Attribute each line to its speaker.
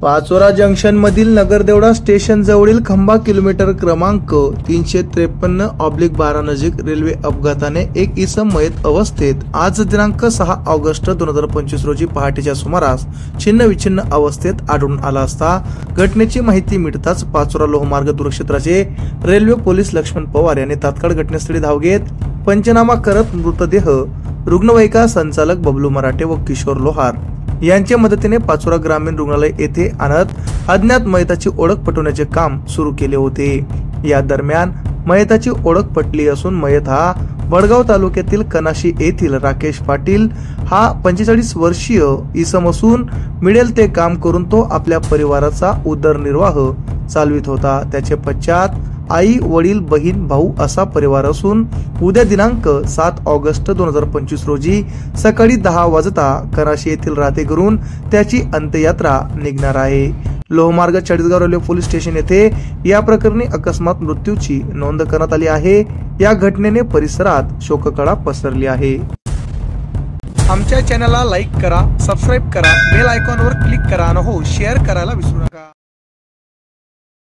Speaker 1: Pachora junction मधील नगरदेवडा station जवळील खंबा किलोमीटर क्रमांक 353/12 नजीक रेल्वे अपघाताने एक इसम मयत अवस्थेत आज दिनांक 6 ऑगस्ट 2025 रोजी पहाटेच्या सुमारास छिन्नविछिन्न अवस्थेत आढळून आला असता घटनेची माहिती मिळताच पाचोरा लोहमार्ग दूरक्षेत्राचे रेल्वे पोलीस लक्ष्मण पवार यांनी तात्काळ घटनास्थळी धाव घेत पंचनामा करत मृतदेह रुग्णवाहिका संचालक बबलू मराठे व किशोर लोहार यांच्या मदतीने पाचोरा ग्रामीण रुग्णालय येथे आणत अज्ञात मयताची ओळख पटवण्याचे काम सुरू केले होते। या दरम्यान मयताची ओळख पटली असून मयत हा वडगाव तालुक्यातील कनाशी येथील राकेश पाटील हा 45 वर्षीय इसम असून मिळेल ते काम करून तो आपल्या परिवाराचा उदरनिर्वाह चालवित होता। त्याचे पश्चात आई वडील बहीण भाऊ असा परिवार असून उद्या दिनांक 7 ऑगस्ट 2025 रोजी सकाळी 10 वाजता कराशी येथील राहतेघरून त्याची अंत्ययात्रा निघणार आहे। लोहमार्ग चाळीसगाव रेल्वे पोलीस स्टेशन येथे या प्रकरणी अकस्मात मृत्यूची नोंद करण्यात आली आहे। या घटनेने परिसरात शोककळा पसरली आहे। आमच्या चॅनलला लाईक करा, सबस्क्राईब करा, बेल आयकॉनवर क्लिक करा आणि हो शेअर करायला विसरू नका।